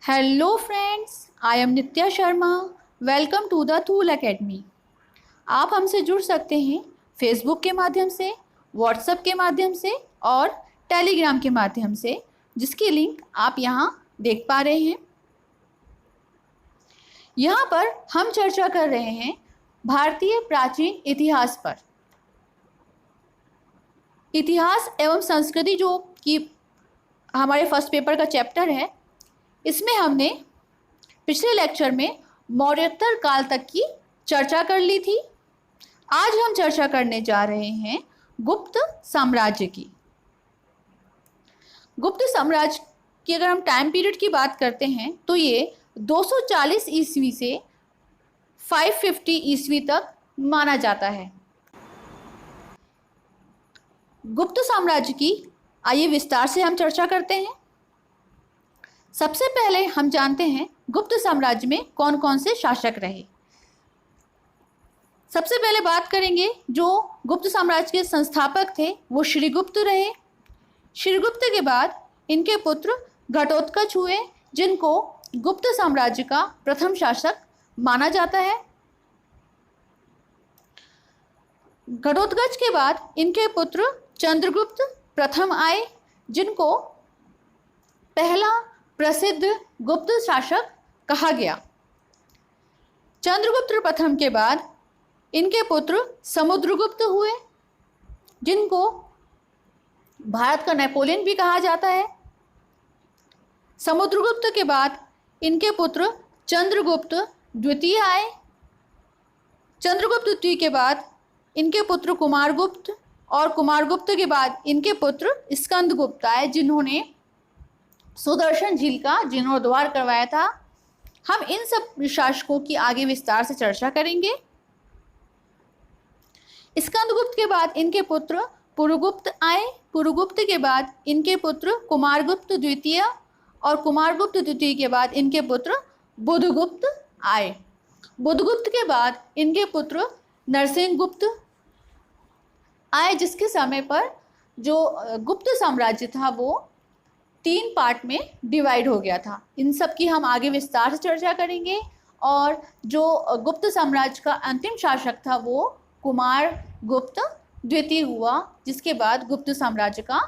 Hello friends, I am Nitya Sharma. Welcome to the थूल academy. आप हमसे जुड़ सकते हैं फेसबुक के माध्यम से, व्हाट्सएप के माध्यम से और टेलीग्राम के माध्यम से, जिसकी लिंक आप यहाँ देख पा रहे हैं। यहाँ पर हम चर्चा कर रहे हैं भारतीय प्राचीन इतिहास पर। इतिहास एवं संस्कृति जो कि हमारे फर्स्ट पेपर का चैप्टर है, इसमें हमने पिछले लेक्चर में मौर्योत्तर काल तक की चर्चा कर ली थी। आज हम चर्चा करने जा रहे हैं गुप्त साम्राज्य की। गुप्त साम्राज्य की अगर हम टाइम पीरियड की बात करते हैं तो ये 240 ईस्वी से 550 ईस्वी तक माना जाता है। गुप्त साम्राज्य की आइए विस्तार से हम चर्चा करते हैं। सबसे पहले हम जानते हैं गुप्त साम्राज्य में कौन कौन से शासक रहे। सबसे पहले बात करेंगे जो गुप्त साम्राज्य के संस्थापक थे वो श्रीगुप्त रहे। श्रीगुप्त के बाद इनके पुत्र घटोत्कच हुए, जिनको गुप्त साम्राज्य का प्रथम शासक माना जाता है। घटोत्कच के बाद इनके पुत्र चंद्रगुप्त प्रथम आए, जिनको पहला प्रसिद्ध गुप्त शासक कहा गया। चंद्रगुप्त प्रथम के बाद इनके पुत्र समुद्रगुप्त हुए, जिनको भारत का नेपोलियन भी कहा जाता है। समुद्रगुप्त के बाद इनके पुत्र चंद्रगुप्त द्वितीय आए। चंद्रगुप्त द्वितीय के बाद इनके पुत्र कुमारगुप्त, और कुमारगुप्त के बाद इनके पुत्र स्कंदगुप्त आए, जिन्होंने सुदर्शन झील का जीर्णोद्धार करवाया था। हम इन सब शासकों की आगे विस्तार से चर्चा करेंगे। स्कंदगुप्त के बाद इनके पुत्र पुरुगुप्त आए। पुरुगुप्त के बाद इनके पुत्र कुमारगुप्त द्वितीय, और कुमारगुप्त द्वितीय के बाद इनके पुत्र बुधगुप्त आए। बुधगुप्त के बाद इनके पुत्र नरसिंहगुप्त आए, जिसके समय पर जो गुप्त साम्राज्य था वो 3 पार्ट में डिवाइड हो गया था। इन सब की हम आगे विस्तार से चर्चा करेंगे। और जो गुप्त साम्राज्य का अंतिम शासक था वो कुमारगुप्त द्वितीय हुआ, जिसके बाद गुप्त साम्राज्य का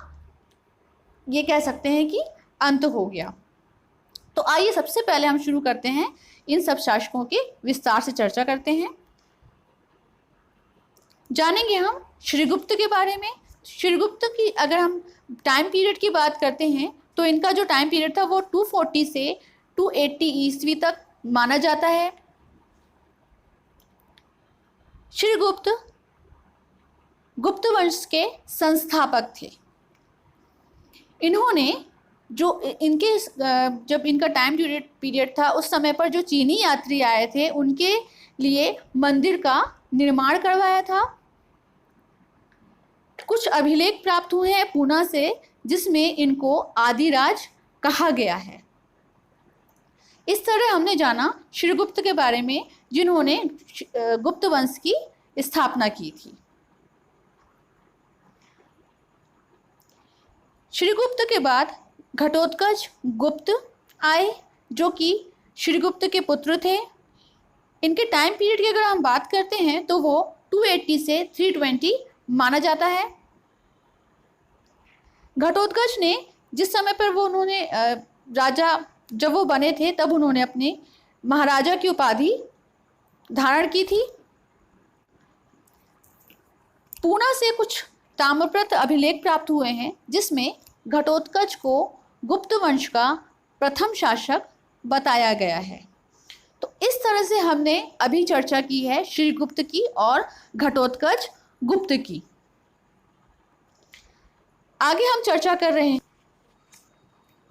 ये कह सकते हैं कि अंत हो गया। तो आइए सबसे पहले हम शुरू करते हैं, इन सब शासकों की विस्तार से चर्चा करते हैं। जानेंगे हम श्रीगुप्त के बारे में। श्रीगुप्त की अगर हम टाइम पीरियड की बात करते हैं तो इनका जो टाइम पीरियड था वो 240 से 280 ईस्वी तक माना जाता है। श्रीगुप्त गुप्त वंश के संस्थापक थे। इन्होंने जो इनके जब इनका टाइम पीरियड था उस समय पर जो चीनी यात्री आए थे उनके लिए मंदिर का निर्माण करवाया था। कुछ अभिलेख प्राप्त हुए हैं पूना से, जिसमें इनको आदिराज कहा गया है। इस तरह हमने जाना श्रीगुप्त के बारे में, जिन्होंने गुप्त वंश की स्थापना की थी। श्रीगुप्त के बाद घटोत्कच गुप्त आए, जो कि श्रीगुप्त के पुत्र थे। इनके टाइम पीरियड की अगर हम बात करते हैं तो वो 280 से 320 माना जाता है। घटोत्कच ने जिस समय पर वो उन्होंने राजा जब वो बने थे तब उन्होंने अपने महाराजा की उपाधि धारण की थी। पूना से कुछ ताम्रपत्र अभिलेख प्राप्त हुए हैं, जिसमें घटोत्कच को गुप्त वंश का प्रथम शासक बताया गया है। तो इस तरह से हमने अभी चर्चा की है श्रीगुप्त की और घटोत्कच गुप्त की। आगे हम चर्चा कर रहे हैं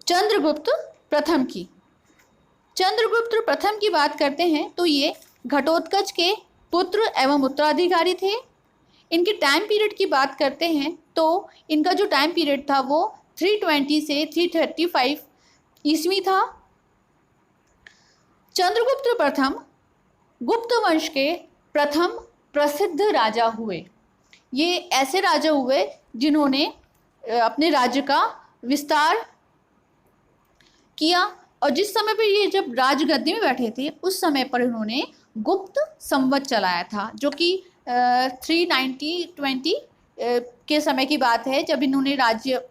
चंद्रगुप्त प्रथम की। चंद्रगुप्त प्रथम की बात करते हैं तो ये घटोत्कच के पुत्र एवं उत्तराधिकारी थे। इनके टाइम पीरियड की बात करते हैं तो इनका जो टाइम पीरियड था वो 320 से 335 ईस्वी था। चंद्रगुप्त प्रथम गुप्त वंश के प्रथम प्रसिद्ध राजा हुए। ये ऐसे राजा हुए जिन्होंने अपने राज्य का विस्तार किया और जिस समय पर ये जब राजगद्दी में बैठे थे उस समय पर इन्होंने गुप्त संवत चलाया था, जो कि 390-20 के समय की बात है, जब इन्होंने राज्य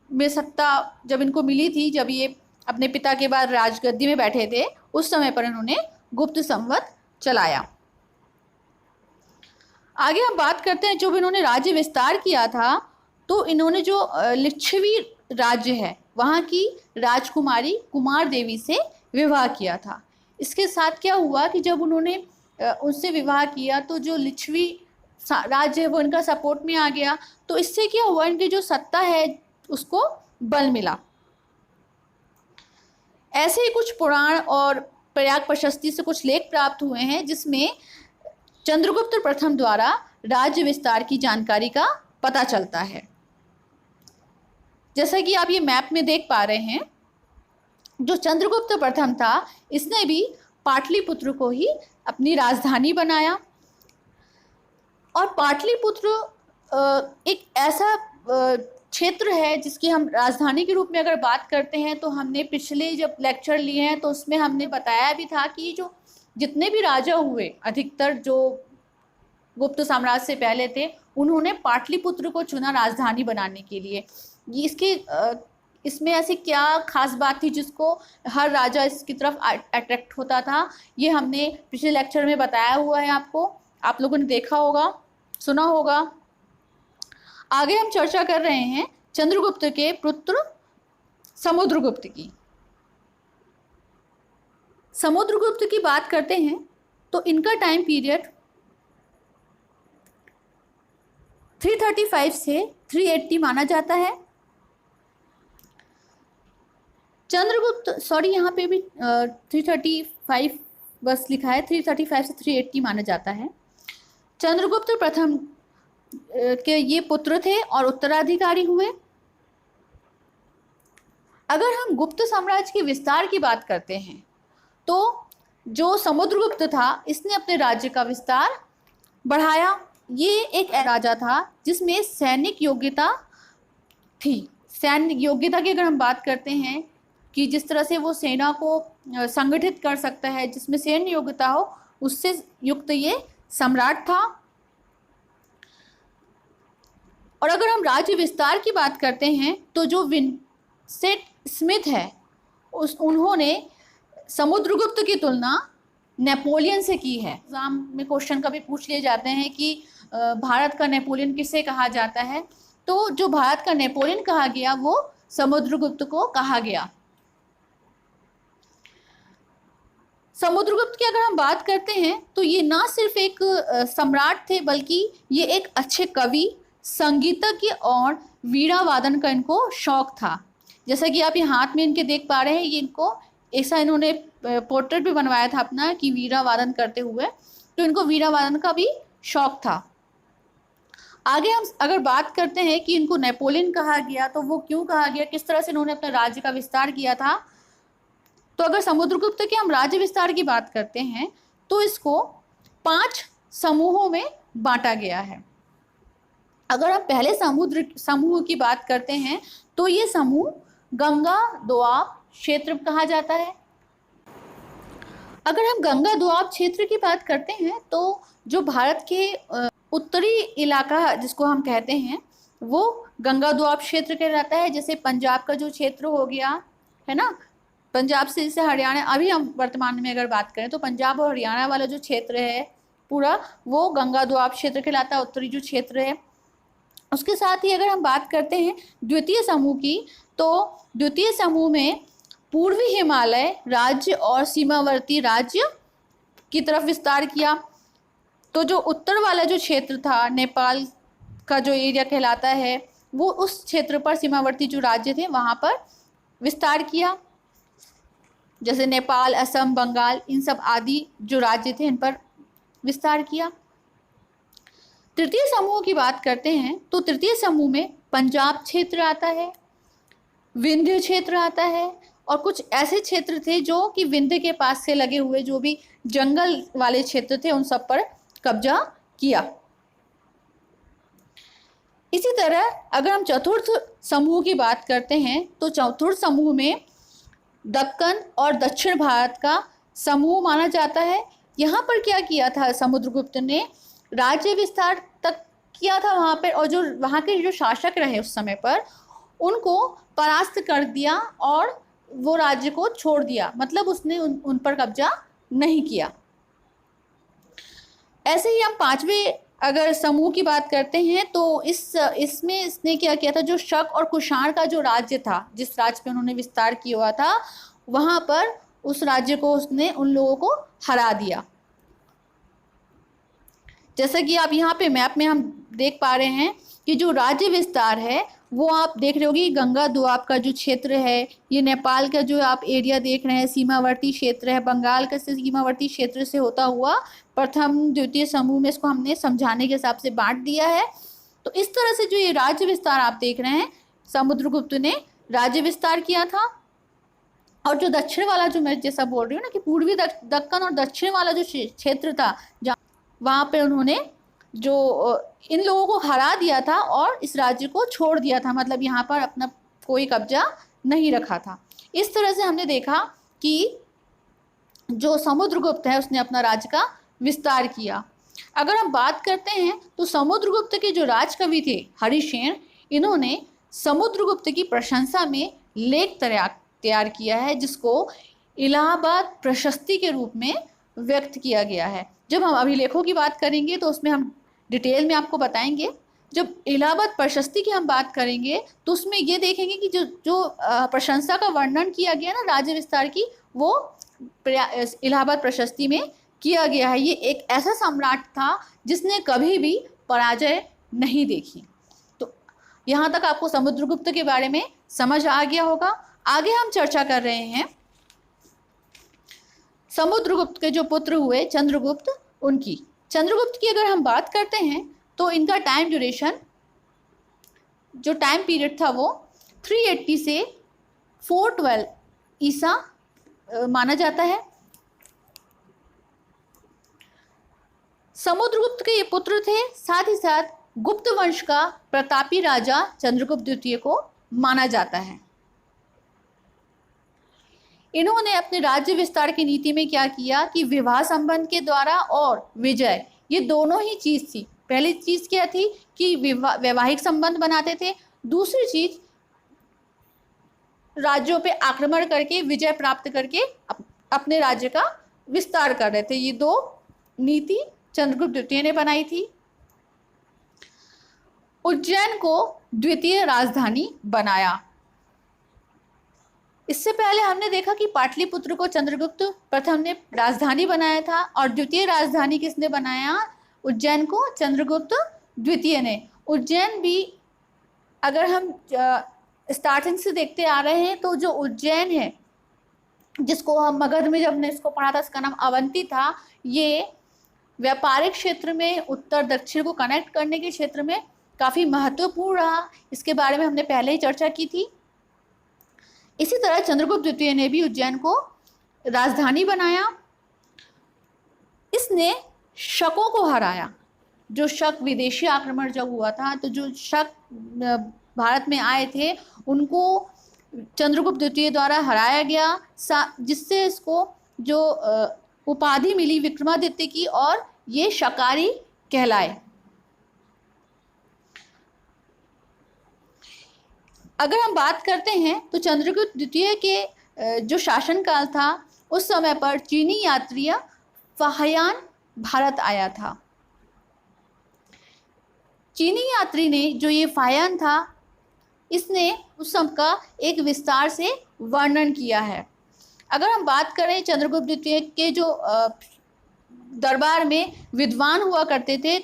में सत्ता जब इनको मिली थी, जब ये अपने पिता के बाद राजगद्दी में बैठे थे, उस समय पर इन्होंने गुप्त संवत चलाया। आगे हम बात करते हैं, जब इन्होंने राज्य विस्तार किया था तो इन्होंने जो लिच्छवी राज्य है वहाँ की राजकुमारी कुमार देवी से विवाह किया था। इसके साथ क्या हुआ कि जब उन्होंने उनसे विवाह किया तो जो लिच्छवी राज्य है वो इनका सपोर्ट में आ गया, तो इससे क्या हुआ, इनकी जो सत्ता है उसको बल मिला। ऐसे ही कुछ पुराण और प्रयाग प्रशस्ति से कुछ लेख प्राप्त हुए हैं जिसमें चंद्रगुप्त प्रथम द्वारा राज्य विस्तार की जानकारी का पता चलता है। जैसा कि आप ये मैप में देख पा रहे हैं, जो चंद्रगुप्त प्रथम था इसने भी पाटलिपुत्र को ही अपनी राजधानी बनाया। और पाटलिपुत्र एक ऐसा क्षेत्र है जिसकी हम राजधानी के रूप में अगर बात करते हैं, तो हमने पिछले जब लेक्चर लिए हैं तो उसमें हमने बताया भी था कि जो जितने भी राजा हुए, अधिकतर जो गुप्त साम्राज्य से पहले थे, उन्होंने पाटलिपुत्र को चुना राजधानी बनाने के लिए। इसमें ऐसी क्या खास बात थी जिसको हर राजा इसकी तरफ अट्रैक्ट होता था, ये हमने पिछले लेक्चर में बताया हुआ है आपको, आप लोगों ने देखा होगा, सुना होगा। आगे हम चर्चा कर रहे हैं चंद्रगुप्त के पुत्र समुद्रगुप्त की। समुद्रगुप्त की बात करते हैं तो इनका टाइम पीरियड 335 से 380 माना जाता है। चंद्रगुप्त, सॉरी यहाँ पे भी 335 बस लिखा है, 335 से 380 माना जाता है। चंद्रगुप्त प्रथम के ये पुत्र थे और उत्तराधिकारी हुए। अगर हम गुप्त साम्राज्य के विस्तार की बात करते हैं तो जो समुद्रगुप्त था इसने अपने राज्य का विस्तार बढ़ाया। ये एक राजा था जिसमें सैनिक योग्यता थी। सैन्य योग्यता की अगर हम बात करते हैं कि जिस तरह से वो सेना को संगठित कर सकता है, जिसमें सैन्य योग्यता हो, उससे युक्त ये सम्राट था। और अगर हम राज्य विस्तार की बात करते हैं तो जो विंसेंट स्मिथ है उन्होंने समुद्रगुप्त की तुलना नेपोलियन से की है। एग्जाम में क्वेश्चन कभी पूछ लिए जाते हैं कि भारत का नेपोलियन किसे कहा जाता है, तो जो भारत का नेपोलियन कहा गया वो समुद्रगुप्त को कहा गया। समुद्रगुप्त की अगर हम बात करते हैं तो ये ना सिर्फ एक सम्राट थे, बल्कि ये एक अच्छे कवि, संगीतज्ञ और वीणा वादन का इनको शौक था। जैसा कि आप ये हाथ में इनके देख पा रहे हैं, ये इनको ऐसा इन्होंने पोर्ट्रेट भी बनवाया था अपना कि वीणा वादन करते हुए, तो इनको वीणा वादन का भी शौक था। आगे हम अगर बात करते हैं कि इनको नेपोलियन कहा गया, तो वो क्यों कहा गया, किस तरह से इन्होंने अपने राज्य का विस्तार किया था, तो अगर समुद्रगुप्त के हम राज्य विस्तार की बात करते हैं तो इसको 5 समूहों में बांटा गया है। अगर हम पहले समूह की बात करते हैं तो ये समूह गंगा दोआब क्षेत्र कहा जाता है। अगर हम गंगा दोआब क्षेत्र की बात करते हैं तो जो भारत के उत्तरी इलाका जिसको हम कहते हैं वो गंगा दोआब क्षेत्र कहलाता है। जैसे पंजाब का जो क्षेत्र हो गया है ना, पंजाब से जैसे हरियाणा, अभी हम वर्तमान में अगर बात करें तो पंजाब और हरियाणा वाला जो क्षेत्र है पूरा वो गंगा दोआब क्षेत्र कहलाता है, उत्तरी जो क्षेत्र है। उसके साथ ही अगर हम बात करते हैं द्वितीय समूह की, तो द्वितीय समूह में पूर्वी हिमालय राज्य और सीमावर्ती राज्य की तरफ विस्तार किया। तो जो उत्तर वाला जो क्षेत्र था, नेपाल का जो एरिया कहलाता है, वो उस क्षेत्र पर सीमावर्ती जो राज्य थे वहाँ पर विस्तार किया। जैसे नेपाल, असम, बंगाल, इन सब आदि जो राज्य थे इन पर विस्तार किया। तृतीय समूह की बात करते हैं तो तृतीय समूह में पंजाब क्षेत्र आता है, विंध्य क्षेत्र आता है और कुछ ऐसे क्षेत्र थे जो कि विंध्य के पास से लगे हुए जो भी जंगल वाले क्षेत्र थे उन सब पर कब्जा किया। इसी तरह अगर हम चतुर्थ समूह की बात करते हैं तो चतुर्थ समूह में दक्कन और दक्षिण भारत का समूह माना जाता है। यहाँ पर क्या किया था समुद्रगुप्त ने, राज्य विस्तार तक किया था वहाँ पर, और जो वहाँ के जो शासक रहे उस समय पर उनको परास्त कर दिया और वो राज्य को छोड़ दिया, मतलब उसने उन पर कब्जा नहीं किया। ऐसे ही हम पांचवें अगर समूह की बात करते हैं तो इसमें इसने क्या किया था, जो शक और कुषाण का जो राज्य था, जिस राज्य पे उन्होंने विस्तार किया हुआ था, वहां पर उस राज्य को उसने उन लोगों को हरा दिया। जैसा कि आप यहाँ पे मैप में हम देख पा रहे हैं कि जो राज्य विस्तार है वो आप देख रहे होगी, गंगा दोआब का जो क्षेत्र है, ये नेपाल का जो आप एरिया देख रहे हैं सीमावर्ती क्षेत्र है, बंगाल का सीमावर्ती क्षेत्र से होता हुआ प्रथम द्वितीय समूह में इसको हमने समझाने के हिसाब से बांट दिया है। तो इस तरह से जो ये राज्य विस्तार आप देख रहे हैं, समुद्रगुप्त ने राज्य विस्तार किया था। और जो दक्षिण वाला, जो मैं जैसा बोल रही हूँ ना कि पूर्वी दक्कन और दक्षिण वाला जो क्षेत्र था, वहाँ पे उन्होंने जो इन लोगों को हरा दिया था और इस राज्य को छोड़ दिया था, मतलब यहाँ पर अपना कोई कब्जा नहीं रखा था। इस तरह से हमने देखा कि जो समुद्रगुप्त है उसने अपना राज्य का विस्तार किया। अगर हम बात करते हैं तो समुद्रगुप्त के जो राजकवि थे हरिसेन, इन्होंने समुद्रगुप्त की प्रशंसा में लेख तैयार किया है, जिसको इलाहाबाद प्रशस्ति के रूप में व्यक्त किया गया है। जब हम अभिलेखों की बात करेंगे तो उसमें हम डिटेल में आपको बताएंगे। जब इलाहाबाद प्रशस्ति की हम बात करेंगे तो उसमें ये देखेंगे कि जो प्रशंसा का वर्णन किया गया ना राज्य विस्तार की, वो इलाहाबाद प्रशस्ति में किया गया है। ये एक ऐसा सम्राट था जिसने कभी भी पराजय नहीं देखी। तो यहाँ तक आपको समुद्रगुप्त के बारे में समझ आ गया होगा। आगे हम चर्चा कर रहे हैं समुद्रगुप्त के जो पुत्र हुए चंद्रगुप्त, उनकी। चंद्रगुप्त की अगर हम बात करते हैं तो इनका टाइम ड्यूरेशन, जो टाइम पीरियड था वो 380 से 412 ईसा माना जाता है। समुद्रगुप्त के ये पुत्र थे, साथ ही साथ गुप्त वंश का प्रतापी राजा चंद्रगुप्त द्वितीय को माना जाता है। इन्होंने अपने राज्य विस्तार की नीति में क्या किया कि विवाह संबंध के द्वारा और विजय, ये दोनों ही चीज थी। पहली चीज क्या थी कि वैवाहिक संबंध बनाते थे, दूसरी चीज राज्यों पे आक्रमण करके विजय प्राप्त करके अपने राज्य का विस्तार कर रहे थे। ये दो नीति चंद्रगुप्त द्वितीय ने बनाई थी। उज्जैन को द्वितीय राजधानी बनाया। इससे पहले हमने देखा कि पाटलिपुत्र को चंद्रगुप्त प्रथम ने राजधानी बनाया था, और द्वितीय राजधानी किसने बनाया? उज्जैन को चंद्रगुप्त द्वितीय ने। उज्जैन भी अगर हम स्टार्टिंग से देखते आ रहे हैं तो जो उज्जैन है, जिसको हम मगध में जब हमने इसको पढ़ा था, इसका नाम अवंती था। ये व्यापारिक क्षेत्र में उत्तर दक्षिण को कनेक्ट करने के क्षेत्र में काफ़ी महत्वपूर्ण रहा। इसके बारे में हमने पहले ही चर्चा की थी। इसी तरह चंद्रगुप्त द्वितीय ने भी उज्जैन को राजधानी बनाया। इसने शकों को हराया। जो शक विदेशी आक्रमण जब हुआ था तो जो शक भारत में आए थे उनको चंद्रगुप्त द्वितीय द्वारा हराया गया, जिससे इसको जो उपाधि मिली विक्रमादित्य की, और ये शकारी कहलाए। अगर हम बात करते हैं तो चंद्रगुप्त द्वितीय के जो शासनकाल था उस समय पर चीनी यात्री फाहियान भारत आया था। चीनी यात्री ने जो ये फाहियान था, इसने उस सब का एक विस्तार से वर्णन किया है। अगर हम बात करें चंद्रगुप्त द्वितीय के जो दरबार में विद्वान हुआ करते थे,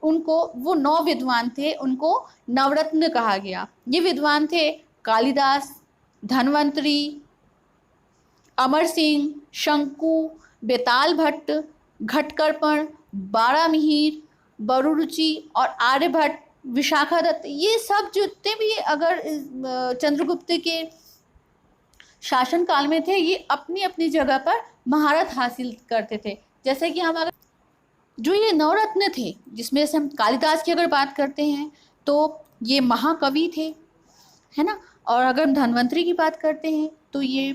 उनको, वो 9 विद्वान थे, उनको नवरत्न कहा गया। ये विद्वान थे कालिदास, धन्वंतरी, अमर सिंह, शंकु, बेताल भट्ट, घटकर्पण, बारामिहिर, बरुरुचि और आर्यभट्ट, विशाखादत्त। ये सब जितने भी अगर चंद्रगुप्त के शासनकाल में थे, ये अपनी अपनी जगह पर महारत हासिल करते थे। जैसे कि हम अगर जो ये नवरत्न थे, जिसमें से हम कालिदास की अगर बात करते हैं तो ये महाकवि थे, है ना। और अगर हम धन्वंतरी की बात करते हैं तो ये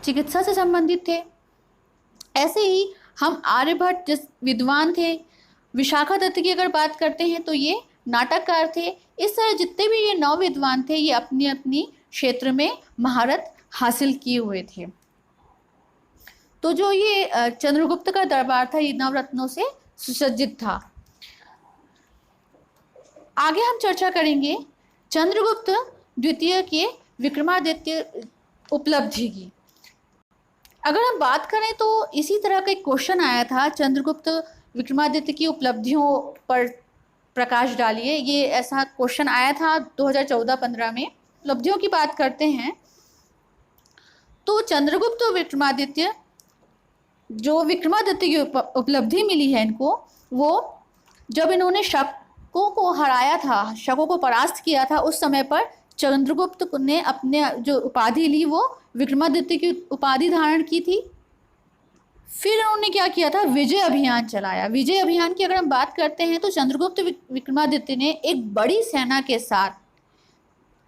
चिकित्सा से संबंधित थे। ऐसे ही हम आर्यभट्ट जिस विद्वान थे। विशाखादत्त की अगर बात करते हैं तो ये नाटककार थे। इस तरह जितने भी ये 9 विद्वान थे ये अपनी अपनी क्षेत्र में महारत हासिल किए हुए थे। तो जो ये चंद्रगुप्त का दरबार था ये नवरत्नों से सुसज्जित था। आगे हम चर्चा करेंगे चंद्रगुप्त द्वितीय के विक्रमादित्य उपलब्धि की। अगर हम बात करें तो इसी तरह का एक क्वेश्चन आया था, चंद्रगुप्त विक्रमादित्य की उपलब्धियों पर प्रकाश डालिए। ये ऐसा क्वेश्चन आया था 2014-15 में। उपलब्धियों की बात करते हैं तो चंद्रगुप्त विक्रमादित्य, जो विक्रमादित्य की उपलब्धि मिली है इनको, वो जब इन्होंने शकों को हराया था, शकों को परास्त किया था, उस समय पर चंद्रगुप्त ने अपने जो उपाधि ली वो विक्रमादित्य की उपाधि धारण की थी। फिर उन्होंने क्या किया था, विजय अभियान चलाया। विजय अभियान की अगर हम बात करते हैं तो चंद्रगुप्त विक्रमादित्य ने एक बड़ी सेना के साथ,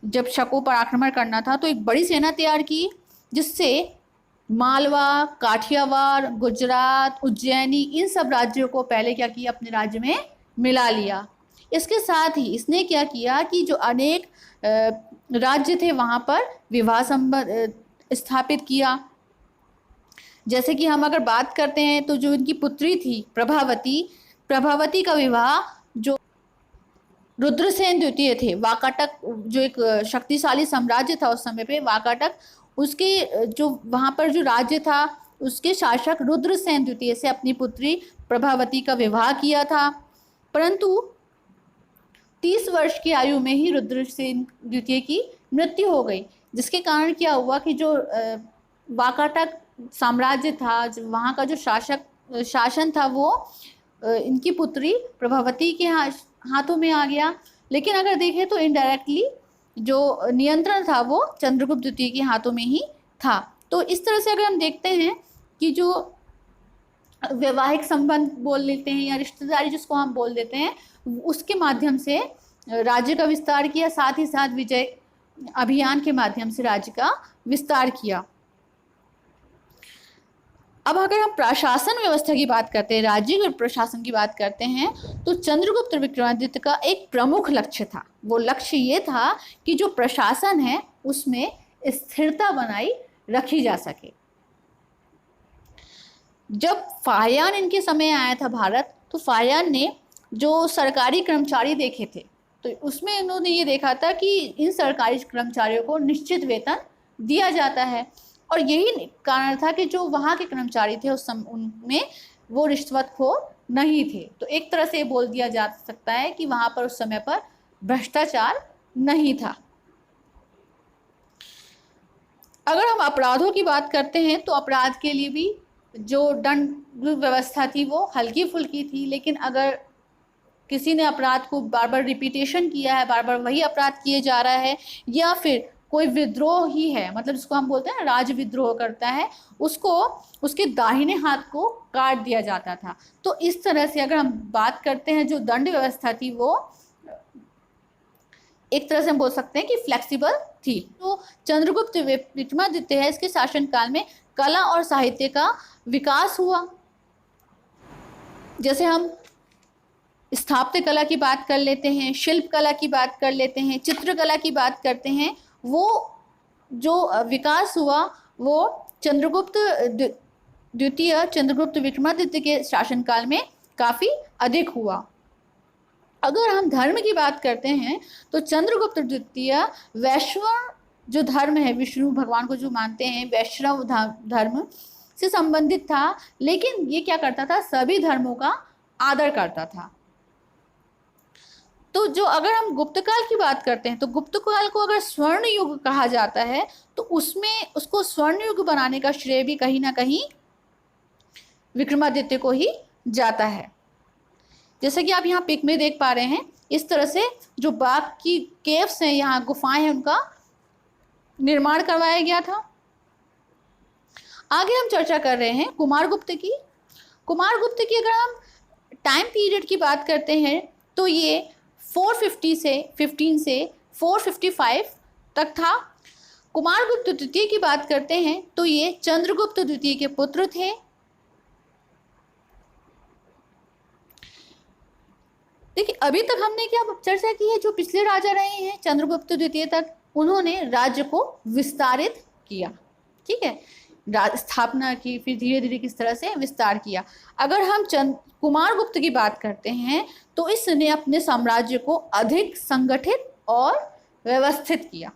जब शकों पर आक्रमण करना था तो एक बड़ी सेना तैयार की, जिससे मालवा, काठियावाड़, गुजरात, उज्जैनी, इन सब राज्यों को पहले क्या किया, अपने राज्य में मिला लिया। इसके साथ ही इसने क्या किया कि जो अनेक राज्य थे वहाँ पर विवाह संबंध स्थापित किया। जैसे कि हम अगर बात करते हैं तो जो इनकी पुत्री थी प्रभावती का विवाह जो रुद्रसेन द्वितीय थे, वाकाटक जो एक शक्तिशाली साम्राज्य था उस समय पे, वाकाटक, उसके जो वहाँ पर जो राज्य था उसके शासक रुद्रसेन द्वितीय से अपनी पुत्री प्रभावती का विवाह किया था। परंतु 30 वर्ष की आयु में ही रुद्रसेन द्वितीय की मृत्यु हो गई, जिसके कारण क्या हुआ कि जो वाकाटक साम्राज्य था, वहाँ का जो शासन था वो इनकी पुत्री प्रभावती के हाथों में आ गया। लेकिन अगर देखें तो इनडायरेक्टली जो नियंत्रण था वो चंद्रगुप्त द्वितीय के हाथों में ही था। तो इस तरह से अगर हम देखते हैं कि जो वैवाहिक संबंध बोल लेते हैं या रिश्तेदारी जिसको हम बोल देते हैं, उसके माध्यम से राज्य का विस्तार किया, साथ ही साथ विजय अभियान के माध्यम से राज्य का विस्तार किया। अब अगर हम प्रशासन व्यवस्था की बात करते हैं, राज्य प्रशासन की बात करते हैं, तो चंद्रगुप्त विक्रमादित्य का एक प्रमुख लक्ष्य था। वो लक्ष्य ये था कि जो प्रशासन है उसमें स्थिरता बनाई रखी जा सके। जब फाहियान इनके समय आया था भारत, तो फाहियान ने जो सरकारी कर्मचारी देखे थे तो उसमें इन्होंने ये देखा था कि इन सरकारी कर्मचारियों को निश्चित वेतन दिया जाता है, और यही कारण था कि जो वहाँ के कर्मचारी थे उनमें वो रिश्वतखोर नहीं थे। तो एक तरह से बोल दिया जा सकता है कि वहाँ पर उस समय पर भ्रष्टाचार नहीं था। अगर हम अपराधों की बात करते हैं तो अपराध के लिए भी जो दंड व्यवस्था थी वो हल्की फुल्की थी, लेकिन अगर किसी ने अपराध को बार बार रिपीटेशन किया है, बार बार वही अपराध किए जा रहा है, या फिर कोई विद्रोह ही है, मतलब जिसको हम बोलते हैं राज विद्रोह करता है, उसको उसके दाहिने हाथ को काट दिया जाता था। तो इस तरह से अगर हम बात करते हैं जो दंड व्यवस्था थी वो एक तरह से हम बोल सकते हैं कि फ्लेक्सिबल थी। तो चंद्रगुप्त विक्रमादित्य है, इसके शासनकाल में कला और साहित्य का विकास हुआ। जैसे हम स्थापत्य कला की बात कर लेते हैं, शिल्प कला की बात कर लेते हैं, चित्रकला की बात करते हैं, वो जो विकास हुआ वो चंद्रगुप्त द्वितीय चंद्रगुप्त विक्रमादित्य के शासनकाल में काफ़ी अधिक हुआ। अगर हम धर्म की बात करते हैं तो चंद्रगुप्त द्वितीय वैष्णव जो धर्म है, विष्णु भगवान को जो मानते हैं, वैष्णव धर्म से संबंधित था, लेकिन ये क्या करता था, सभी धर्मों का आदर करता था। तो जो अगर हम गुप्तकाल की बात करते हैं तो गुप्तकाल को अगर स्वर्ण युग कहा जाता है तो उसमें उसको स्वर्ण युग बनाने का श्रेय भी कहीं ना कहीं विक्रमादित्य को ही जाता है। जैसे कि आप यहाँ पिक में देख पा रहे हैं, इस तरह से जो बाघ की केव्स हैं, यहाँ गुफाएं हैं, उनका निर्माण करवाया गया था। आगे हम चर्चा कर रहे हैं कुमारगुप्त की। कुमारगुप्त की अगर हम टाइम पीरियड की बात करते हैं तो ये 450 से 15 से 455 तक था। कुमारगुप्त द्वितीय की बात करते हैं तो ये चंद्रगुप्त द्वितीय के पुत्र थे। देखिए, अभी तक हमने क्या चर्चा की है, जो पिछले राजा रहे हैं चंद्रगुप्त द्वितीय तक, उन्होंने राज्य को विस्तारित किया, ठीक है, स्थापना की, फिर धीरे धीरे किस तरह से विस्तार किया। अगर हम कुमारगुप्त की बात करते हैं तो इसने अपने साम्राज्य को अधिक संगठित और व्यवस्थित किया,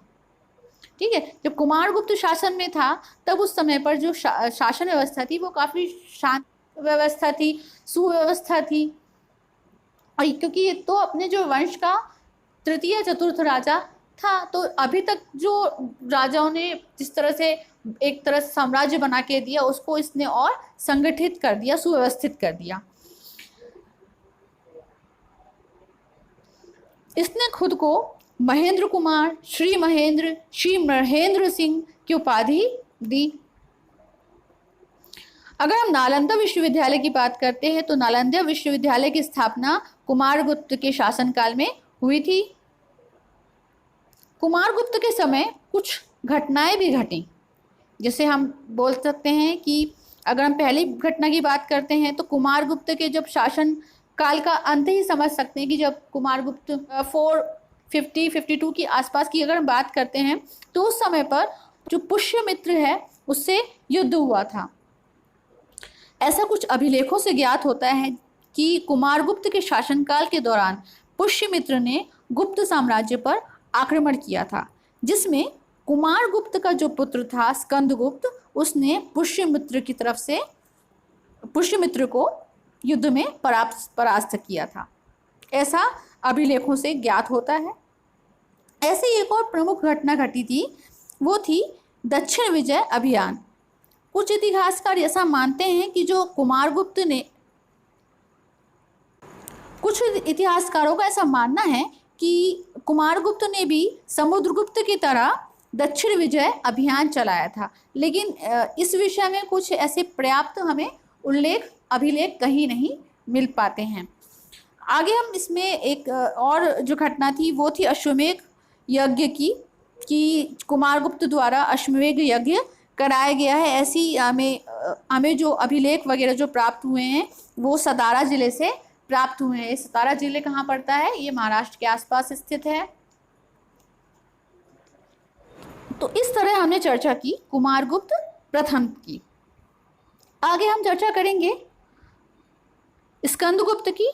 ठीक है। जब कुमारगुप्त शासन में था तब उस समय पर जो शासन व्यवस्था थी वो काफ़ी शांत व्यवस्था थी, सुव्यवस्था थी, और क्योंकि ये तो अपने जो वंश का तृतीय चतुर्थ राजा था, तो अभी तक जो राजाओं ने जिस तरह से एक तरह से साम्राज्य बना के दिया, उसको इसने और संगठित कर दिया, सुव्यवस्थित कर दिया। इसने खुद को महेंद्र कुमार, श्री महेंद्र सिंह की उपाधि दी। अगर हम नालंदा विश्वविद्यालय की बात करते हैं तो नालंदा विश्वविद्यालय की स्थापना कुमारगुप्त के शासनकाल में हुई थी। कुमारगुप्त के समय कुछ घटनाएं भी घटी, जैसे हम बोल सकते हैं कि अगर हम पहली घटना की बात करते हैं तो कुमारगुप्त के जब शासन काल का अंत ही समझ सकते हैं कि जब कुमारगुप्त 450-52 की आसपास की अगर हम बात करते हैं तो उस समय पर जो पुष्यमित्र है उससे युद्ध हुआ था। ऐसा कुछ अभिलेखों से ज्ञात होता है कि कुमारगुप्त के शासनकाल के दौरान पुष्यमित्र ने गुप्त साम्राज्य पर आक्रमण किया था, जिसमें कुमारगुप्त का जो पुत्र था स्कंदगुप्त, उसने पुष्यमित्र को युद्ध में परास्त किया था। ऐसा अभिलेखों से ज्ञात होता है। ऐसे एक और प्रमुख घटना घटी थी, वो थी दक्षिण विजय अभियान। कुछ इतिहासकार ऐसा मानते हैं कि कुछ इतिहासकारों का ऐसा मानना है कि कुमारगुप्त ने भी समुद्रगुप्त की तरह दक्षिण विजय अभियान चलाया था, लेकिन इस विषय में कुछ ऐसे पर्याप्त हमें अभिलेख कहीं नहीं मिल पाते हैं। आगे हम इसमें एक और जो घटना थी वो थी अश्वमेध यज्ञ की, कि कुमारगुप्त द्वारा अश्वमेध यज्ञ कराया गया है। ऐसी हमें जो अभिलेख वगैरह जो प्राप्त हुए हैं वो सतारा जिले से प्राप्त हुए हैं। सतारा जिले कहाँ पड़ता है? ये महाराष्ट्र के आसपास स्थित है। तो इस तरह हमने चर्चा की कुमारगुप्त प्रथम की। आगे हम चर्चा करेंगे स्कंदगुप्त की।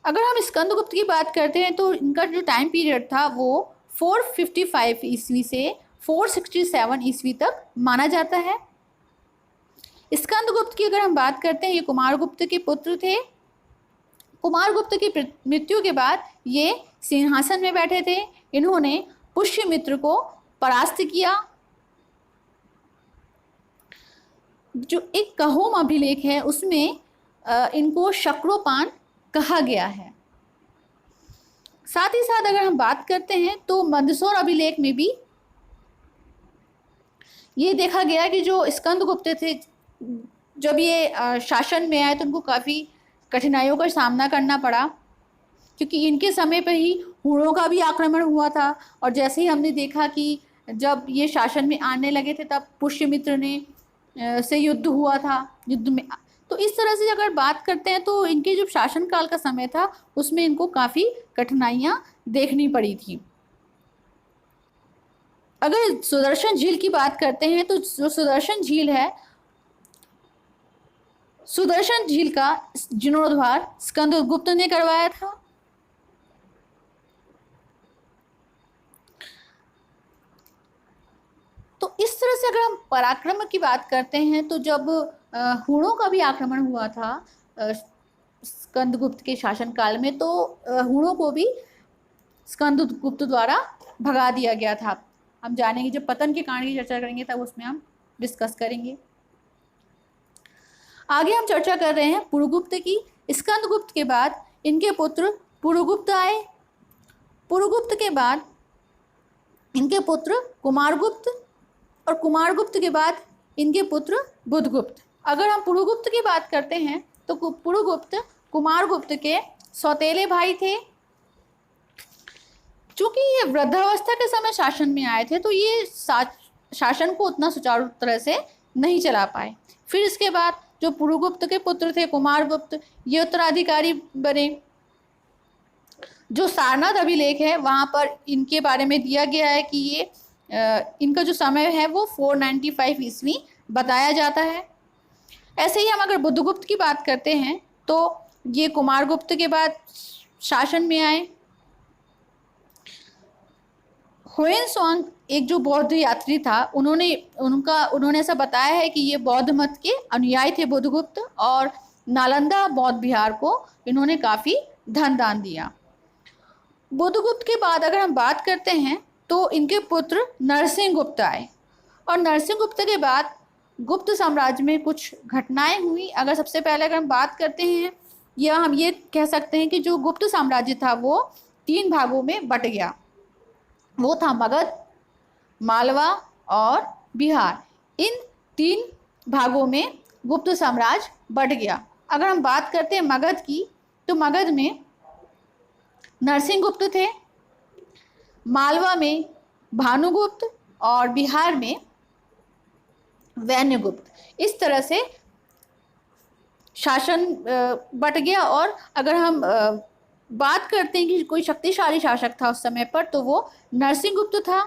अगर हम स्कंदगुप्त की बात करते हैं तो इनका जो टाइम पीरियड था वो 455 ईस्वी से 467 ईस्वी तक माना जाता है। स्कंदगुप्त की अगर हम बात करते हैं, ये कुमारगुप्त के पुत्र थे। कुमारगुप्त की मृत्यु के बाद ये सिंहासन में बैठे थे। इन्होंने पुष्यमित्र को परास्त किया। जो एक कहोम अभिलेख है उसमें इनको शक्रोपान कहा गया है। साथ ही साथ अगर हम बात करते हैं तो मंदसौर अभिलेख में भी ये देखा गया कि जो स्कंदगुप्त थे, जब ये शासन में आए तो उनको काफ़ी कठिनाइयों का सामना करना पड़ा, क्योंकि इनके समय पर ही हुणों का भी आक्रमण हुआ था। और जैसे ही हमने देखा कि जब ये शासन में आने लगे थे तब पुष्यमित्र ने से युद्ध हुआ था। युद्ध में तो इस तरह से अगर बात करते हैं तो इनके जो शासनकाल का समय था उसमें इनको काफ़ी कठिनाइयाँ देखनी पड़ी थी। अगर सुदर्शन झील की बात करते हैं तो जो सुदर्शन झील है, सुदर्शन झील का जीर्णोद्धार स्कंदगुप्त ने करवाया था। तो इस तरह से अगर हम पराक्रम की बात करते हैं तो जब हुणों का भी आक्रमण हुआ था स्कंदगुप्त के शासनकाल में, तो हुणों को भी स्कंदगुप्त द्वारा भगा दिया गया था। हम जानेंगे, जब पतन के कारण की चर्चा करेंगे तब उसमें हम डिस्कस करेंगे। आगे हम चर्चा कर रहे हैं पुरुगुप्त की। स्कंदगुप्त के बाद इनके पुत्र पुरुगुप्त आए। पुरुगुप्त के बाद इनके पुत्र कुमारगुप्त, और कुमारगुप्त के बाद इनके पुत्र बुधगुप्त। अगर हम पुरुगुप्त की बात करते हैं तो पुरुगुप्त कुमारगुप्त के सौतेले भाई थे। चूंकि ये वृद्धावस्था के समय शासन में आए थे तो ये शासन को उतना सुचारू तरह से नहीं चला पाए। फिर इसके बाद जो पुरुगुप्त के पुत्र थे कुमारगुप्त, ये उत्तराधिकारी बने। जो सारनाथ अभिलेख है वहाँ पर इनके बारे में दिया गया है कि ये इनका जो समय है वो 495 ईस्वी बताया जाता है। ऐसे ही हम अगर बुद्धगुप्त की बात करते हैं तो ये कुमारगुप्त के बाद शासन में आए। हुएनसांग एक जो बौद्ध यात्री था, उन्होंने ऐसा बताया है कि ये बौद्ध मत के अनुयायी थे बुद्धगुप्त, और नालंदा बौद्ध विहार को इन्होंने काफ़ी धन दान दिया। बुद्धगुप्त के बाद अगर हम बात करते हैं तो इनके पुत्र नरसिंह गुप्त आए, और नरसिंह गुप्त के बाद गुप्त साम्राज्य में कुछ घटनाएं हुई। अगर सबसे पहले अगर हम बात करते हैं, या हम ये कह सकते हैं कि जो गुप्त साम्राज्य था वो 3 भागों में बट गया। वो था मगध, मालवा और बिहार। इन 3 भागों में गुप्त साम्राज्य बट गया। अगर हम बात करते हैं मगध की, तो मगध में नरसिंह गुप्त थे, मालवा में भानुगुप्त और बिहार में वैन्यगुप्त। इस तरह से शासन बट गया। और अगर हम बात करते हैं कि कोई शक्तिशाली शासक था उस समय पर, तो वो नरसिंह गुप्त था।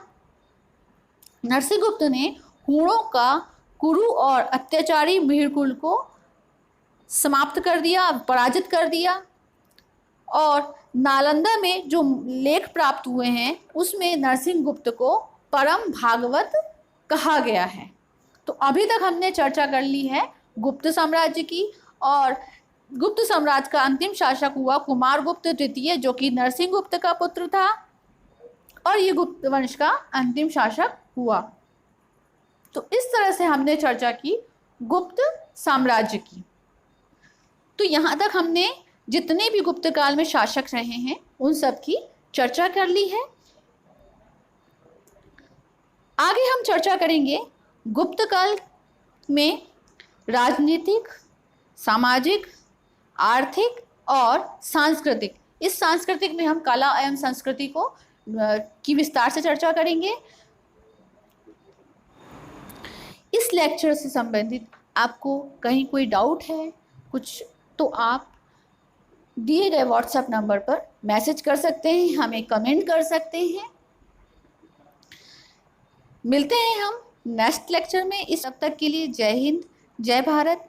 नरसिंह गुप्त ने हूणों का कुरु और अत्याचारी भीड़कुल को समाप्त कर दिया, पराजित कर दिया। और नालंदा में जो लेख प्राप्त हुए हैं उसमें नरसिंह गुप्त को परम भागवत कहा गया है। तो अभी तक हमने चर्चा कर ली है गुप्त साम्राज्य की, और गुप्त साम्राज्य का अंतिम शासक हुआ कुमारगुप्त द्वितीय, जो कि नरसिंह गुप्त का पुत्र था, और ये गुप्त वंश का अंतिम शासक हुआ। तो इस तरह से हमने चर्चा की गुप्त साम्राज्य की। तो यहाँ तक हमने जितने भी गुप्त काल में शासक रहे हैं उन सब की चर्चा कर ली है। आगे हम चर्चा करेंगे गुप्त काल में राजनीतिक, सामाजिक, आर्थिक और सांस्कृतिक। इस सांस्कृतिक में हम कला एवं संस्कृति को की विस्तार से चर्चा करेंगे। इस लेक्चर से संबंधित आपको कहीं कोई डाउट है कुछ, तो आप दिए गए व्हाट्सएप नंबर पर मैसेज कर सकते हैं, हमें कमेंट कर सकते हैं। मिलते हैं हम नेक्स्ट लेक्चर में। इस तब तक के लिए जय हिंद, जय भारत।